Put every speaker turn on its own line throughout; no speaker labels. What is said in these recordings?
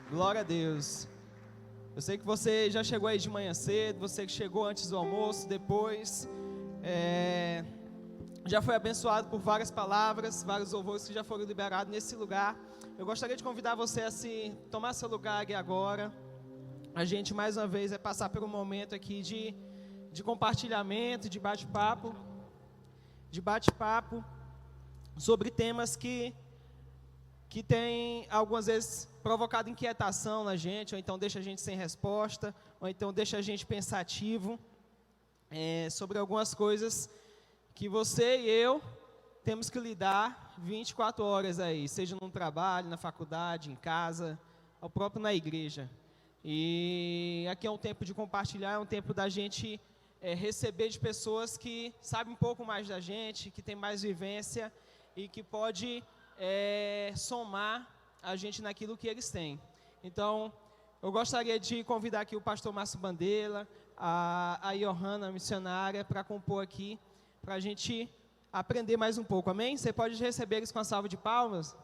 Glória a Deus. Eu sei que você já chegou aí de manhã cedo, você que chegou antes do almoço, depois, já foi abençoado por várias palavras, vários louvores que já foram liberados nesse lugar. Eu gostaria de convidar você a se tomar seu lugar aqui agora. A gente mais uma vez vai passar por um momento aqui de compartilhamento, de bate-papo sobre temas que tem algumas vezes provocado inquietação na gente, ou então deixa a gente sem resposta, ou então deixa a gente pensativo sobre algumas coisas que você e eu temos que lidar 24 horas aí, seja no trabalho, na faculdade, em casa, ou próprio na igreja. E aqui é um tempo de compartilhar, é um tempo da gente receber de pessoas que sabem um pouco mais da gente, que tem mais vivência e que pode somar a gente naquilo que eles têm. Então, eu gostaria de convidar aqui o pastor Márcio Bandeira, a Johanna, missionária, para compor aqui, para a gente aprender mais um pouco, amém? Você pode receber eles com a salva de palmas?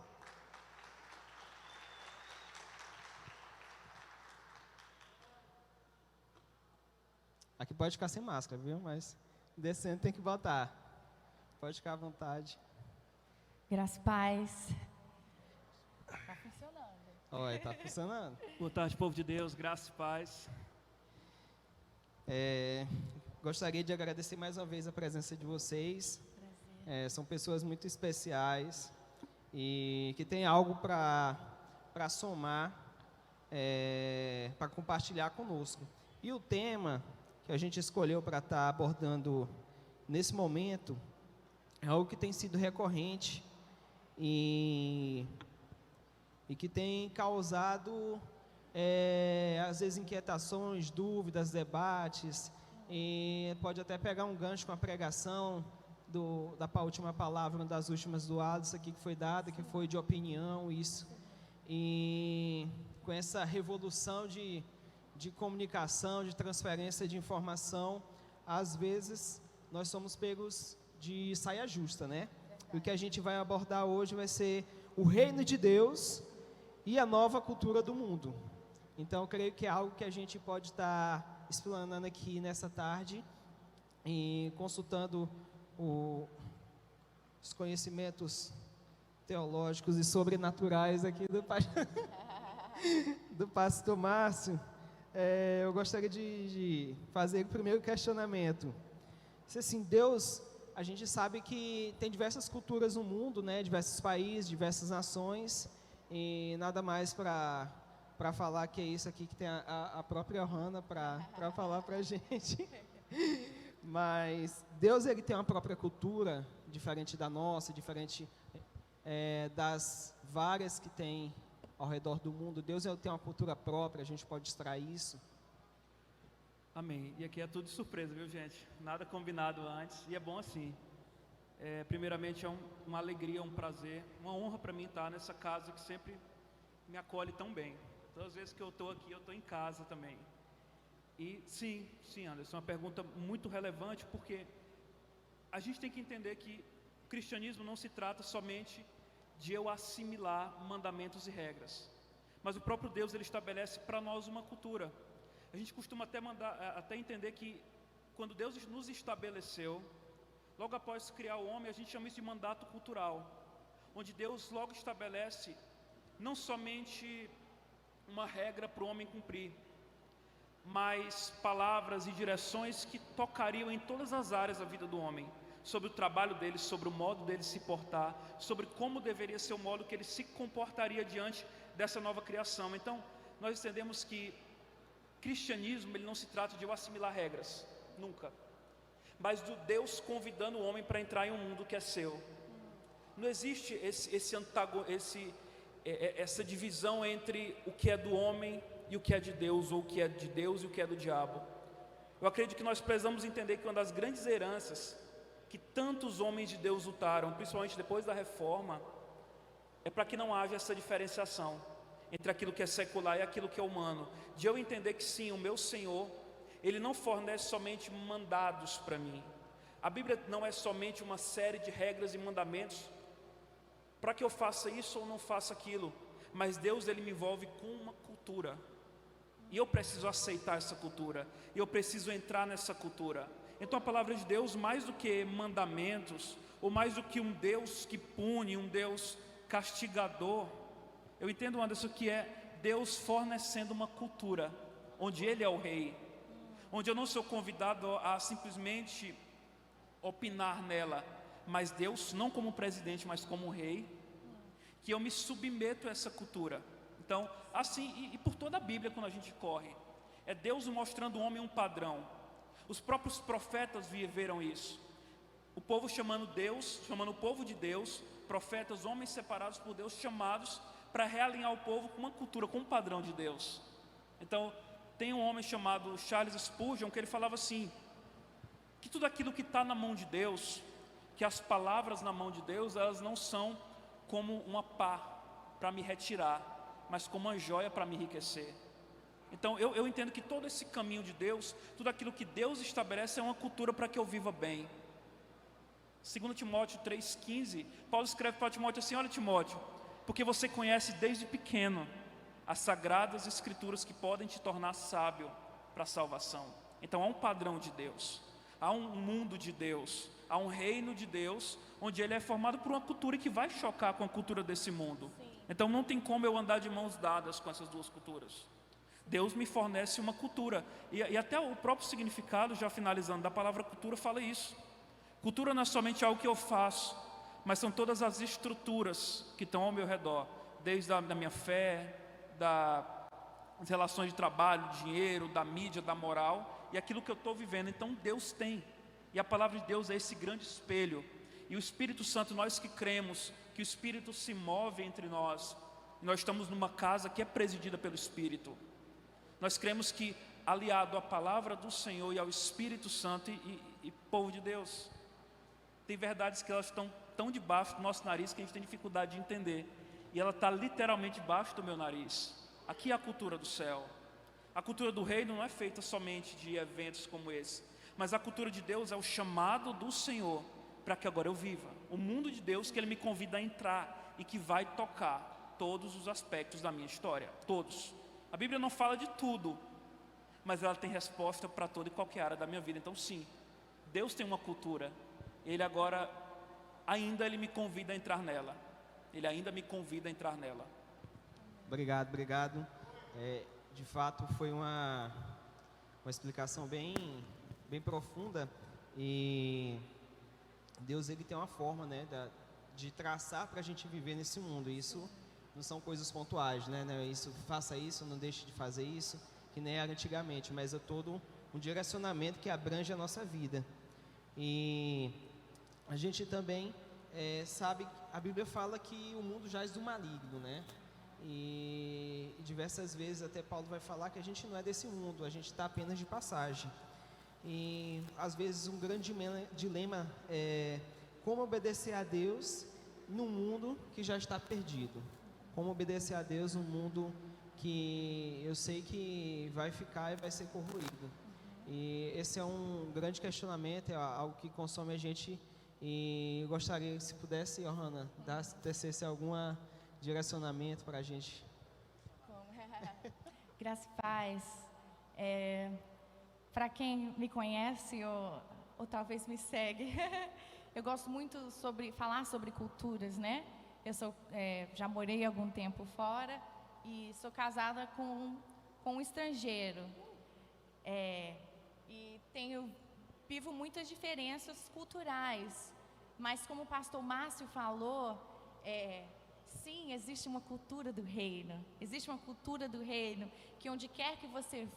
Aqui pode ficar sem máscara, viu? Mas descendo tem que botar. Pode ficar à vontade.
Graças e paz. Tá funcionando.
Olha, tá funcionando.
Boa tarde, povo de Deus, graça e paz.
Gostaria de agradecer mais uma vez a presença de vocês. São pessoas muito especiais e que têm algo para somar, para compartilhar conosco. E o tema que a gente escolheu para estar abordando nesse momento é algo que tem sido recorrente e que tem causado, às vezes, inquietações, dúvidas, debates, e pode até pegar um gancho com a pregação da última palavra, uma das últimas do Alisson aqui que foi dada, que foi de opinião, isso. E com essa revolução de comunicação, de transferência de informação, às vezes nós somos pegos de saia justa, né? O que a gente vai abordar hoje vai ser o reino de Deus e a nova cultura do mundo. Então, eu creio que é algo que a gente pode estar explanando aqui nessa tarde e consultando os conhecimentos teológicos e sobrenaturais aqui do pastor Márcio. Eu gostaria de fazer o primeiro questionamento. Se assim, Deus, a gente sabe que tem diversas culturas no mundo, né, diversos países, diversas nações, e nada mais para falar que é isso aqui que tem a própria Johanna para falar para a gente. Mas Deus, ele tem uma própria cultura, diferente da nossa, diferente das várias que tem ao redor do mundo. Deus, ele tem uma cultura própria, a gente pode extrair isso.
Amém. E aqui é tudo de surpresa, viu, gente? Nada combinado antes, e é bom assim. Primeiramente, é uma alegria, um prazer, uma honra para mim estar nessa casa que sempre me acolhe tão bem. Todas as vezes que eu estou aqui, eu estou em casa também. E sim, Anderson, é uma pergunta muito relevante, porque a gente tem que entender que o cristianismo não se trata somente de eu assimilar mandamentos e regras, mas o próprio Deus, ele estabelece para nós uma cultura. A gente costuma até entender que quando Deus nos estabeleceu, logo após criar o homem, a gente chama isso de mandato cultural, onde Deus logo estabelece não somente uma regra para o homem cumprir, mas palavras e direções que tocariam em todas as áreas da vida do homem, sobre o trabalho dele, sobre o modo dele se portar, sobre como deveria ser o modo que ele se comportaria diante dessa nova criação. Então, nós entendemos que cristianismo, ele não se trata de eu assimilar regras, nunca, mas do Deus convidando o homem para entrar em um mundo que é seu. Não existe essa divisão entre o que é do homem e o que é de Deus, ou o que é de Deus e o que é do diabo. Eu acredito que nós precisamos entender que uma das grandes heranças que tantos homens de Deus lutaram, principalmente depois da reforma, é para que não haja essa diferenciação entre aquilo que é secular e aquilo que é humano, de eu entender que sim, o meu Senhor, ele não fornece somente mandados para mim. A Bíblia não é somente uma série de regras e mandamentos para que eu faça isso ou não faça aquilo, mas Deus ele me envolve com uma cultura. E eu preciso aceitar essa cultura, e eu preciso entrar nessa cultura. Então a palavra de Deus, mais do que mandamentos, ou mais do que um Deus que pune, um Deus castigador, eu entendo, Anderson, que é Deus fornecendo uma cultura, onde Ele é o rei, onde eu não sou convidado a simplesmente opinar nela, mas Deus, não como presidente, mas como rei, que eu me submeto a essa cultura. Então, assim, e por toda a Bíblia, quando a gente corre, é Deus mostrando ao homem um padrão. Os próprios profetas viveram isso. O povo chamando o povo de Deus, profetas, homens separados por Deus, chamados para realinhar o povo com uma cultura, com um padrão de Deus. Então, tem um homem chamado Charles Spurgeon, que ele falava assim, que tudo aquilo que está na mão de Deus, que as palavras na mão de Deus, elas não são como uma pá para me retirar, mas como uma joia para me enriquecer. Então eu entendo que todo esse caminho de Deus, tudo aquilo que Deus estabelece é uma cultura para que eu viva bem. 2 Timóteo 3,15, Paulo escreve para Timóteo assim: olha, Timóteo, porque você conhece desde pequeno as sagradas escrituras que podem te tornar sábio para a salvação. Então há um padrão de Deus, há um mundo de Deus, há um reino de Deus, onde ele é formado por uma cultura que vai chocar com a cultura desse mundo. Sim. Então não tem como eu andar de mãos dadas com essas duas culturas. Deus me fornece uma cultura, e até o próprio significado, já finalizando, da palavra cultura fala isso. Cultura não é somente algo que eu faço, mas são todas as estruturas que estão ao meu redor, desde a minha fé, das relações de trabalho, dinheiro, da mídia, da moral, e aquilo que eu estou vivendo. Então Deus tem, e a palavra de Deus é esse grande espelho, e o Espírito Santo, nós que cremos que o Espírito se move entre nós, nós estamos numa casa que é presidida pelo Espírito. Nós cremos que, aliado à palavra do Senhor e ao Espírito Santo e povo de Deus, tem verdades que elas estão tão debaixo do nosso nariz que a gente tem dificuldade de entender, e ela está literalmente debaixo do meu nariz. Aqui é a cultura do céu. A cultura do reino não é feita somente de eventos como esse, mas a cultura de Deus é o chamado do Senhor para que agora eu viva o mundo de Deus, que Ele me convida a entrar e que vai tocar todos os aspectos da minha história, todos. A Bíblia não fala de tudo, mas ela tem resposta para toda e qualquer área da minha vida. Então sim, Deus tem uma cultura, Ele agora, Ele me convida a entrar nela, Ele ainda me convida a entrar nela.
Obrigado. De fato foi uma explicação bem profunda, e Deus ele tem uma forma, né, de traçar para a gente viver nesse mundo. Isso não são coisas pontuais, né? Isso, faça isso, não deixe de fazer isso, que nem era antigamente, mas é todo um direcionamento que abrange a nossa vida. E a gente também sabe, a Bíblia fala que o mundo jaz do maligno, né? E diversas vezes até Paulo vai falar que a gente não é desse mundo, a gente está apenas de passagem. E às vezes um grande dilema é como obedecer a Deus num mundo que já está perdido. Como obedecer a Deus num mundo que eu sei que vai ficar e vai ser corroído. E esse é um grande questionamento, é algo que consome a gente. E eu gostaria, se pudesse, Johanna, tecesse algum direcionamento para a gente.
Graça e paz. Para quem me conhece ou talvez me segue, eu gosto muito falar sobre culturas, né? Eu já morei algum tempo fora e sou casada com um estrangeiro. E vivo muitas diferenças culturais, mas como o pastor Márcio falou, sim, existe uma cultura do reino. Existe uma cultura do reino que onde quer que você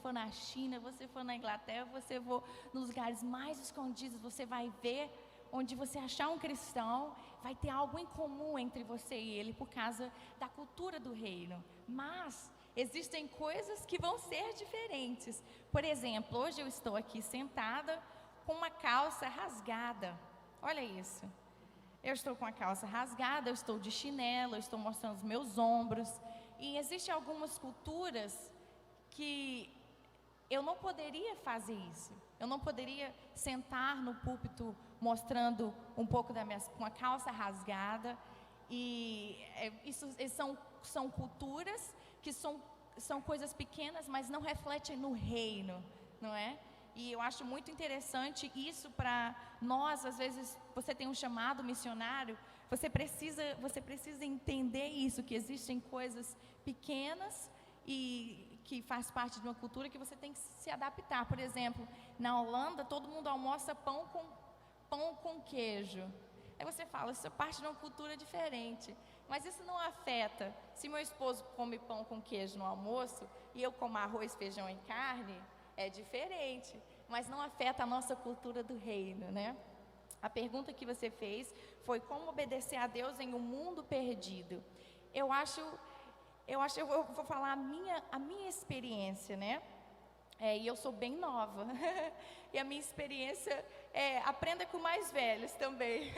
for na China, você for na Inglaterra, você for nos lugares mais escondidos, você vai ver, onde você achar um cristão, vai ter algo em comum entre você e ele por causa da cultura do reino. Mas existem coisas que vão ser diferentes. Por exemplo, hoje eu estou aqui sentada com uma calça rasgada. Olha isso. Eu estou com a calça rasgada, eu estou de chinelo, eu estou mostrando os meus ombros. E existem algumas culturas que eu não poderia fazer isso. Eu não poderia sentar no púlpito mostrando um pouco com a calça rasgada. São culturas que são coisas pequenas, mas não refletem no reino, não é? E eu acho muito interessante isso para nós. Às vezes você tem um chamado missionário, você precisa entender isso, que existem coisas pequenas e que faz parte de uma cultura que você tem que se adaptar. Por exemplo, na Holanda todo mundo almoça pão com queijo. Aí você fala, isso é parte de uma cultura diferente, mas isso não afeta. Se meu esposo come pão com queijo no almoço e eu como arroz, feijão e carne, é diferente, mas não afeta a nossa cultura do reino, né? A pergunta que você fez foi como obedecer a Deus em um mundo perdido. Eu vou falar a minha experiência, né? E eu sou bem nova. E a minha experiência aprenda com mais velhos também.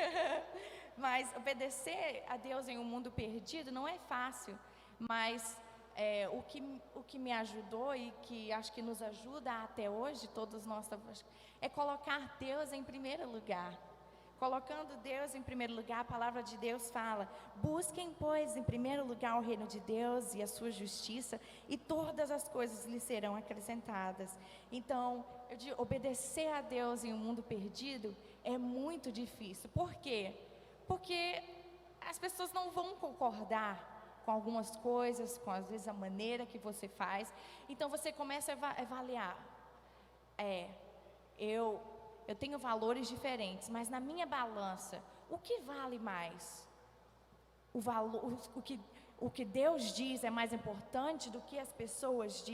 Mas obedecer a Deus em um mundo perdido não é fácil. Mas o que me ajudou e que acho que nos ajuda até hoje, todos nós, é colocar Deus em primeiro lugar. Colocando Deus em primeiro lugar, a palavra de Deus fala: busquem, pois, em primeiro lugar o reino de Deus e a sua justiça, e todas as coisas lhe serão acrescentadas. Então, eu digo, obedecer a Deus em um mundo perdido é muito difícil. Por quê? Porque as pessoas não vão concordar com algumas coisas, com às vezes a maneira que você faz. Então você começa a avaliar. Eu tenho valores diferentes, mas na minha balança, o que vale mais? O que Deus diz é mais importante do que as pessoas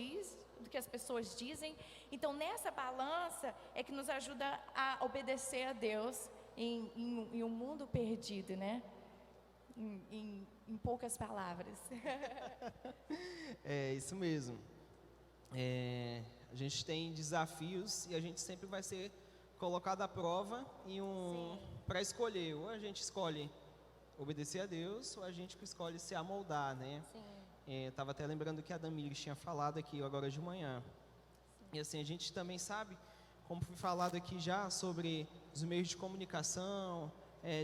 dizem. Então nessa balança é que nos ajuda a obedecer a Deus em um mundo perdido, né? Em poucas palavras.
É isso mesmo. A gente tem desafios e a gente sempre vai ser colocado à prova para escolher. Ou a gente escolhe obedecer a Deus, ou a gente escolhe se amoldar, né? Estava até lembrando que a Damires tinha falado aqui agora de manhã. Sim. E assim, a gente também sabe, como foi falado aqui já, sobre os meios de comunicação,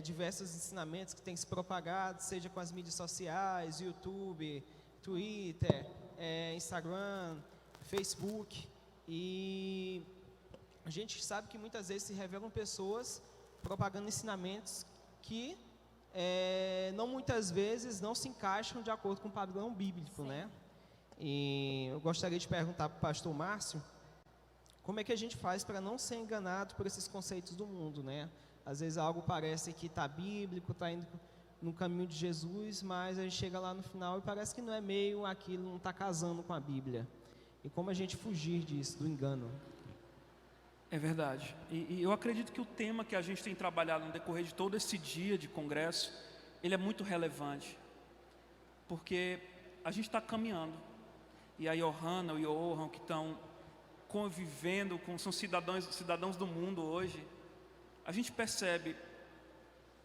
diversos ensinamentos que têm se propagado, seja com as mídias sociais, YouTube, Twitter, Instagram, Facebook, e a gente sabe que muitas vezes se revelam pessoas propagando ensinamentos que não muitas vezes não se encaixam de acordo com o padrão bíblico, sim, né? E eu gostaria de perguntar para o pastor Márcio, como é que a gente faz para não ser enganado por esses conceitos do mundo, né? Às vezes algo parece que está bíblico, está indo no caminho de Jesus, mas a gente chega lá no final e parece que não é meio aquilo, não está casando com a Bíblia. E como a gente fugir disso, do engano?
É verdade. E eu acredito que o tema que a gente tem trabalhado no decorrer de todo esse dia de congresso, ele é muito relevante. Porque a gente está caminhando. E a Johanna e o Johan, que estão convivendo, são cidadãos do mundo hoje, a gente percebe,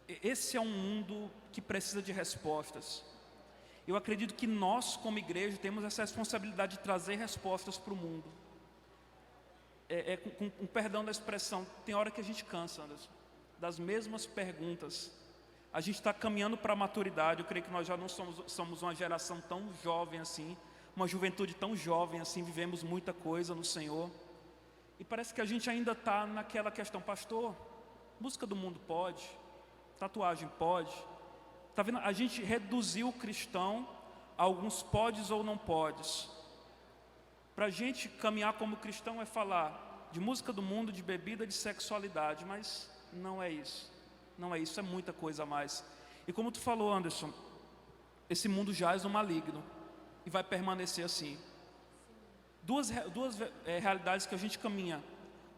esse é um mundo que precisa de respostas. Eu acredito que nós, como igreja, temos essa responsabilidade de trazer respostas para o mundo. Com perdão da expressão, tem hora que a gente cansa, Anderson, das mesmas perguntas. A gente está caminhando para a maturidade. Eu creio que nós já não somos uma geração tão jovem assim, uma juventude tão jovem assim, vivemos muita coisa no Senhor. E parece que a gente ainda está naquela questão: pastor, música do mundo pode? Tatuagem pode? Tá vendo? A gente reduziu o cristão a alguns podes ou não podes. Para a gente caminhar como cristão é falar de música do mundo, de bebida, de sexualidade, mas não é isso. Não é isso, é muita coisa a mais. E como tu falou, Anderson, esse mundo jaz no maligno e vai permanecer assim. Duas realidades que a gente caminha.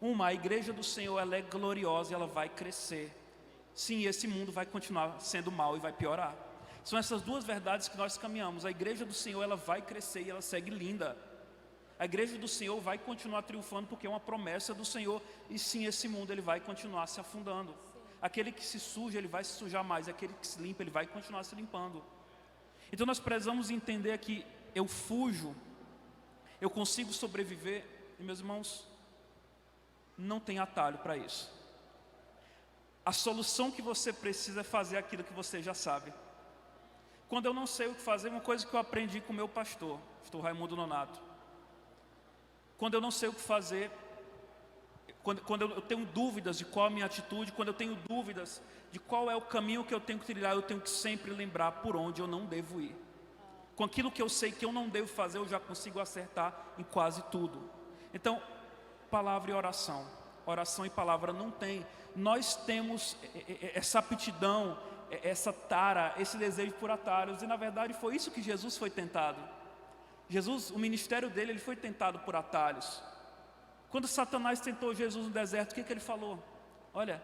Uma, a igreja do Senhor, ela é gloriosa e ela vai crescer. Sim, esse mundo vai continuar sendo mal e vai piorar. São essas duas verdades que nós caminhamos. A igreja do Senhor, ela vai crescer e ela segue linda. A igreja do Senhor vai continuar triunfando porque é uma promessa do Senhor. E sim, esse mundo ele vai continuar se afundando. Sim. Aquele que se suja, ele vai se sujar mais. Aquele que se limpa, ele vai continuar se limpando. Então nós precisamos entender que eu fujo, eu consigo sobreviver. E meus irmãos, não tem atalho para isso. A solução que você precisa é fazer aquilo que você já sabe. Quando eu não sei o que fazer, uma coisa que eu aprendi com o meu pastor Raimundo Nonato. Quando eu não sei o que fazer, quando eu tenho dúvidas de qual é a minha atitude, quando eu tenho dúvidas de qual é o caminho que eu tenho que trilhar, eu tenho que sempre lembrar por onde eu não devo ir. Com aquilo que eu sei que eu não devo fazer, eu já consigo acertar em quase tudo. Então, palavra e oração. Oração e palavra não tem. Nós temos essa aptidão, essa tara, esse desejo por atalhos. E na verdade foi isso que Jesus foi tentado. Jesus, o ministério dele, ele foi tentado por atalhos. Quando Satanás tentou Jesus no deserto, o que ele falou? Olha,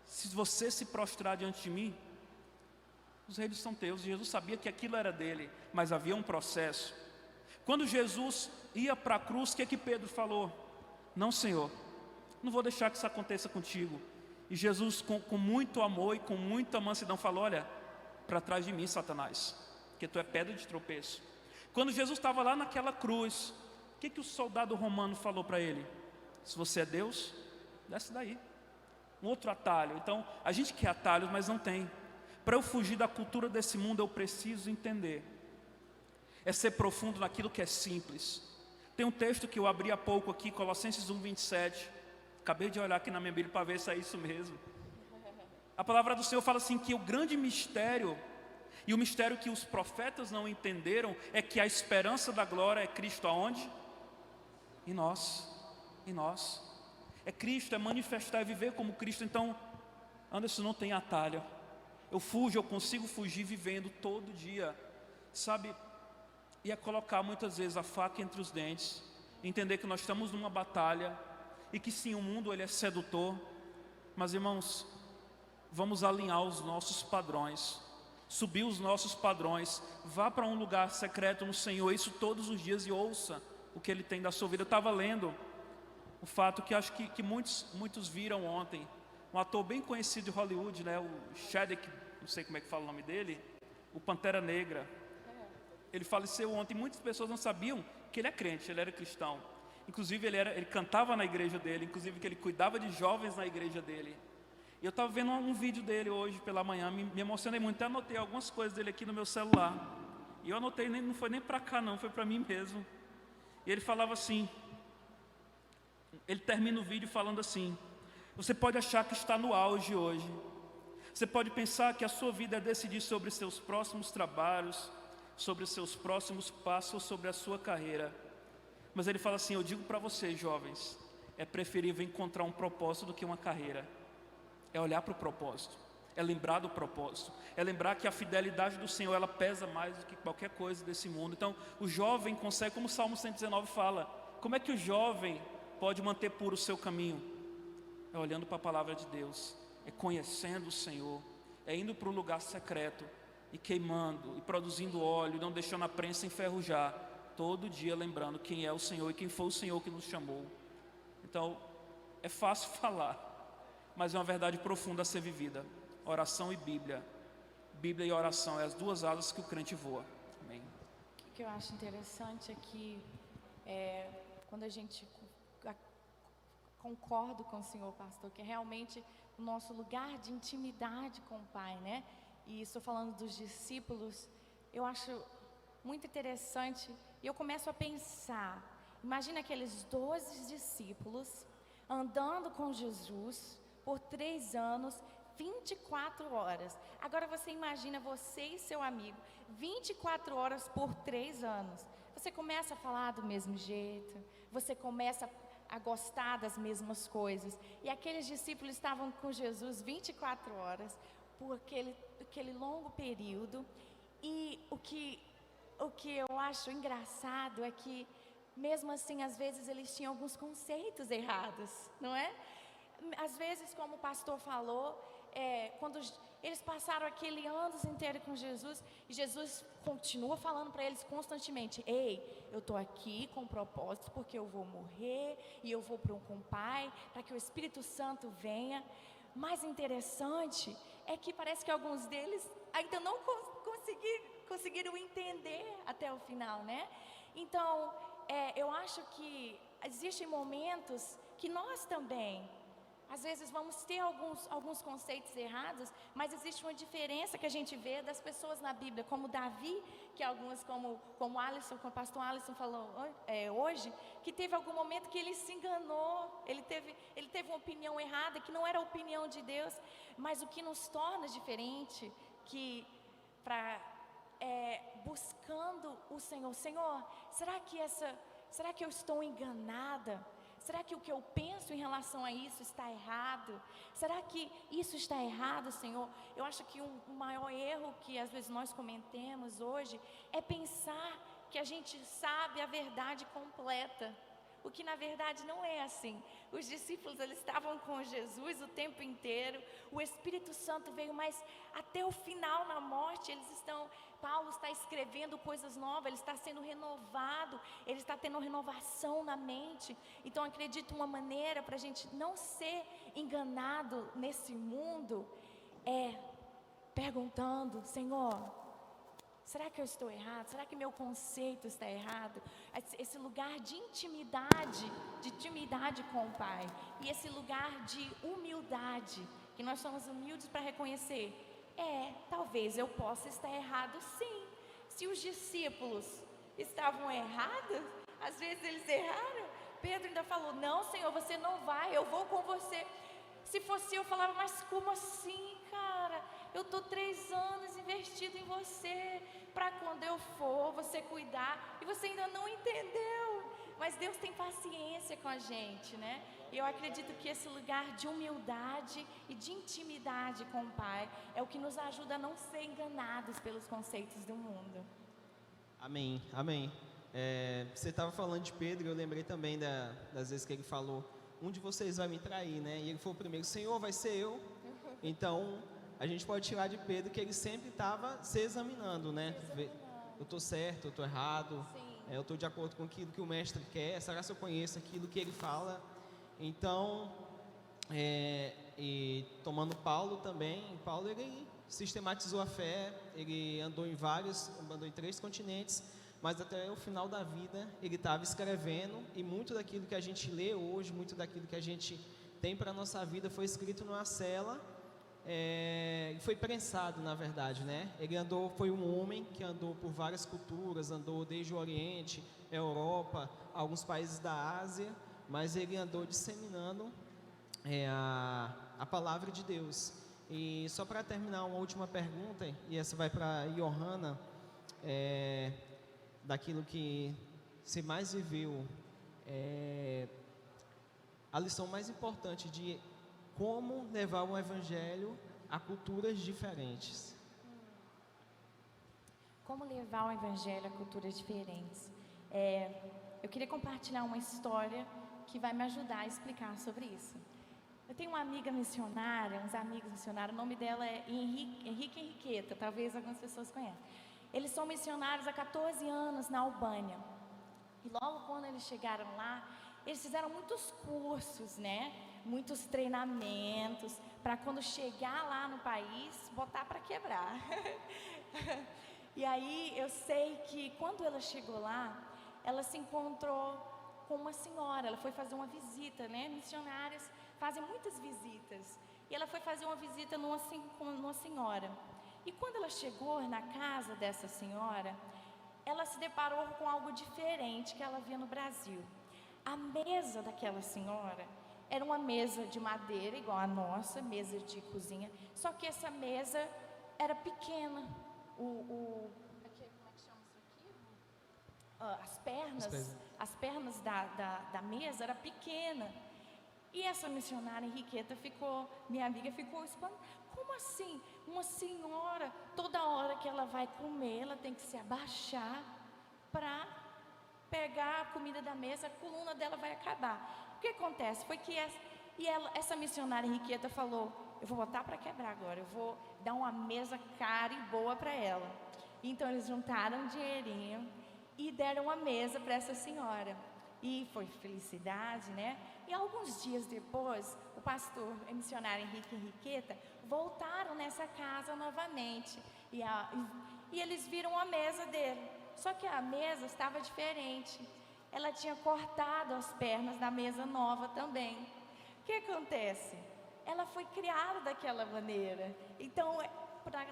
se você se prostrar diante de mim, os reinos são teus. Jesus sabia que aquilo era dele, mas havia um processo. Quando Jesus ia para a cruz, o que Pedro falou? Não, Senhor, não vou deixar que isso aconteça contigo. E Jesus, com muito amor e com muita mansidão, falou: olha, para trás de mim, Satanás, porque tu é pedra de tropeço. Quando Jesus estava lá naquela cruz, o que o soldado romano falou para ele? Se você é Deus, desce daí. Um outro atalho. Então, a gente quer atalhos, mas não tem. Para eu fugir da cultura desse mundo, eu preciso entender. É ser profundo naquilo que é simples. Tem um texto que eu abri há pouco aqui, Colossenses 1:27. Acabei de olhar aqui na minha Bíblia para ver se é isso mesmo. A palavra do Senhor fala assim que o grande mistério, e o mistério que os profetas não entenderam, é que a esperança da glória é Cristo aonde? Em nós. Em nós. É Cristo, é manifestar, é viver como Cristo. Então, Anderson, não tem atalho. Eu consigo fugir vivendo todo dia, sabe? E é colocar muitas vezes a faca entre os dentes, entender que nós estamos numa batalha, e que sim, o mundo ele é sedutor, mas irmãos, vamos alinhar os nossos padrões, subir os nossos padrões, vá para um lugar secreto no Senhor, isso todos os dias, e ouça o que Ele tem da sua vida. Eu estava lendo o fato que acho que muitos viram ontem, um ator bem conhecido de Hollywood, né, o Chadwick, não sei como é que fala o nome dele, o Pantera Negra. Ele faleceu ontem. Muitas pessoas não sabiam que ele é crente, ele era cristão. Inclusive ele cantava na igreja dele, inclusive que ele cuidava de jovens na igreja dele. E eu estava vendo um vídeo dele hoje pela manhã, me emocionei muito, até anotei algumas coisas dele aqui no meu celular. E eu anotei, não foi nem para cá não, foi para mim mesmo. E ele falava assim, ele termina o vídeo falando assim: você pode achar que está no auge hoje, você pode pensar que a sua vida é decidir sobre seus próximos trabalhos, sobre os seus próximos passos, sobre a sua carreira. Mas ele fala assim: eu digo para vocês, jovens, é preferível encontrar um propósito do que uma carreira. É olhar para o propósito, é lembrar do propósito, é lembrar que a fidelidade do Senhor, ela pesa mais do que qualquer coisa desse mundo. Então, o jovem consegue, como o Salmo 119 fala, como é que o jovem pode manter puro o seu caminho? É olhando para a palavra de Deus, é conhecendo o Senhor, é indo para um lugar secreto e queimando, e produzindo óleo, e não deixando a prensa enferrujar, todo dia lembrando quem é o Senhor e quem foi o Senhor que nos chamou. Então, é fácil falar, mas é uma verdade profunda a ser vivida. Oração e Bíblia. Bíblia e oração é as duas asas que o crente voa. Amém.
O que eu acho interessante é que quando a gente concordo com o senhor, pastor, que é realmente o nosso lugar de intimidade com o Pai, né? E estou falando dos discípulos, eu acho muito interessante, e eu começo a pensar, imagina aqueles 12 discípulos andando com Jesus por 3 anos, 24 horas. Agora você imagina você e seu amigo, 24 horas por 3 anos. Você começa a falar do mesmo jeito, você começa a gostar das mesmas coisas. E aqueles discípulos estavam com Jesus 24 horas, por aquele longo período. E o que eu acho engraçado é que, mesmo assim, às vezes eles tinham alguns conceitos errados, não é? Às vezes, como o pastor falou, quando eles passaram aquele anos inteiro com Jesus, e Jesus continua falando para eles constantemente: ei, eu estou aqui com um propósito, porque eu vou morrer, e eu vou com o Pai, para que o Espírito Santo venha. Mais interessante é que parece que alguns deles ainda não conseguiram entender até o final, né? Então, eu acho que existem momentos que nós também Às vezes vamos ter alguns conceitos errados, mas existe uma diferença que a gente vê das pessoas na Bíblia, como Davi, que algumas, como Alisson, como o pastor Alisson falou hoje, que teve algum momento que ele se enganou, ele teve uma opinião errada, que não era a opinião de Deus, mas o que nos torna diferente, buscando o Senhor, será que eu estou enganada? Será que o que eu penso em relação a isso está errado? Será que isso está errado, Senhor? Eu acho que o maior erro que às vezes nós cometemos hoje é pensar que a gente sabe a verdade completa, o que na verdade não é assim. Os discípulos, eles estavam com Jesus o tempo inteiro, o Espírito Santo veio, mas até o final, na morte, Paulo está escrevendo coisas novas, ele está sendo renovado, ele está tendo renovação na mente. Então acredito uma maneira para a gente não ser enganado nesse mundo é perguntando: Senhor, será que eu estou errado? Será que meu conceito está errado? Esse lugar de intimidade com o Pai, e esse lugar de humildade, que nós somos humildes para reconhecer, talvez eu possa estar errado sim. Se os discípulos estavam errados, às vezes eles erraram, Pedro ainda falou: não, Senhor, você não vai, eu vou com você. Se fosse eu falava: mas como assim, cara? Eu estou 3 anos investido em você, para quando eu for, você cuidar, e você ainda não entendeu. Mas Deus tem paciência com a gente, né? E eu acredito que esse lugar de humildade e de intimidade com o Pai é o que nos ajuda a não ser enganados pelos conceitos do mundo.
Amém, amém. Você estava falando de Pedro, eu lembrei também das vezes que ele falou: um de vocês vai me trair, né? E ele foi o primeiro: Senhor, vai ser eu. Então, a gente pode tirar de Pedro que ele sempre estava se examinando, né? Eu estou certo, eu estou errado, eu estou de acordo com aquilo que o mestre quer, será que eu conheço aquilo que ele fala? Então, e tomando Paulo também, Paulo ele sistematizou a fé, ele andou em 3 continentes, mas até o final da vida ele estava escrevendo, e muito daquilo que a gente lê hoje, muito daquilo que a gente tem para a nossa vida foi escrito numa cela, foi prensado, na verdade, né? Ele foi um homem que andou por várias culturas, andou desde o Oriente, Europa, alguns países da Ásia, mas ele andou disseminando a palavra de Deus. E só para terminar, uma última pergunta, e essa vai para Johanna, daquilo que você mais viveu, a lição mais importante de como levar o Evangelho a culturas diferentes.
Como levar o Evangelho a culturas diferentes? Eu queria compartilhar uma história que vai me ajudar a explicar sobre isso. Eu tenho uma amiga missionária, uns amigos missionários, o nome dela é Henrique Henriqueta, talvez algumas pessoas conheçam. Eles são missionários há 14 anos na Albânia. E logo quando eles chegaram lá, eles fizeram muitos cursos, né? Muitos treinamentos, para quando chegar lá no país, botar para quebrar. E aí eu sei que quando ela chegou lá, ela se encontrou com uma senhora, ela foi fazer uma visita, né? Missionários fazem muitas visitas, e ela foi fazer uma visita numa senhora. E quando ela chegou na casa dessa senhora, ela se deparou com algo diferente que ela via no Brasil. A mesa daquela senhora era uma mesa de madeira, igual a nossa, mesa de cozinha, só que essa mesa era pequena. Como é que chama isso aqui? As pernas da mesa era pequena. E essa missionária Henriqueta minha amiga ficou espantada. Como assim? Uma senhora, toda hora que ela vai comer, ela tem que se abaixar para pegar a comida da mesa, a coluna dela vai acabar. O que acontece? Foi que essa missionária Henriqueta falou: eu vou botar para quebrar agora, eu vou dar uma mesa cara e boa para ela. Então eles juntaram um dinheirinho e deram uma mesa para essa senhora. E foi felicidade, né? E alguns dias depois, o pastor e missionário Henrique Henriqueta voltaram nessa casa novamente. E eles viram a mesa dele. Só que a mesa estava diferente. Ela tinha cortado as pernas da mesa nova também. que acontece? Ela foi criada daquela maneira. Então,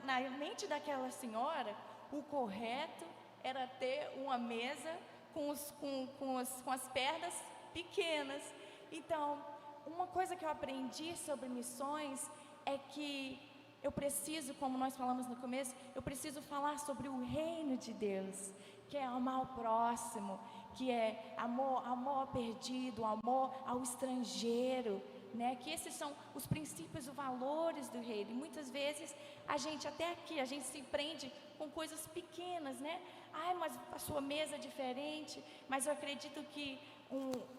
na mente daquela senhora, o correto era ter uma mesa com as pernas pequenas. Então, uma coisa que eu aprendi sobre missões é que eu preciso, como nós falamos no começo, eu preciso falar sobre o reino de Deus, que é amar o próximo, que é amor ao perdido, amor ao estrangeiro, né? Que esses são os princípios, os valores do reino. E muitas vezes a gente, até aqui, a gente se prende com coisas pequenas, né? Ai, mas a sua mesa é diferente. Mas eu acredito que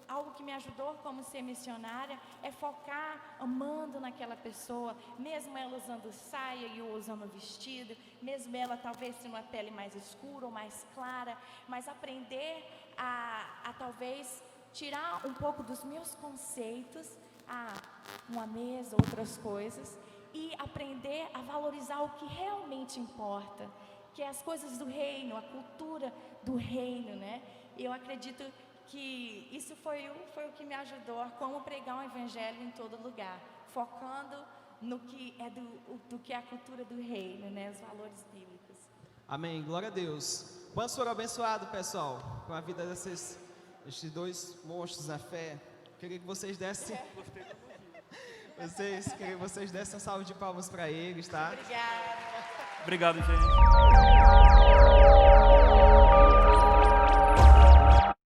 algo que me ajudou como ser missionária é focar amando naquela pessoa, mesmo ela usando saia e eu usando vestido, mesmo ela talvez tendo uma pele mais escura ou mais clara, mas aprender a talvez tirar um pouco dos meus conceitos, uma mesa, outras coisas, e aprender a valorizar o que realmente importa, que é as coisas do reino, a cultura do reino, né? E eu acredito que isso foi o que me ajudou a como pregar um evangelho em todo lugar, focando no que é do que é a cultura do reino, né? Os valores bíblicos.
Amém, glória a Deus. Quantos foram abençoados, pessoal, com a vida desses dois monstros na fé? Queria que vocês dessem queria que vocês dessem uma salva de palmas para eles, tá?
Obrigada.
Obrigado, gente.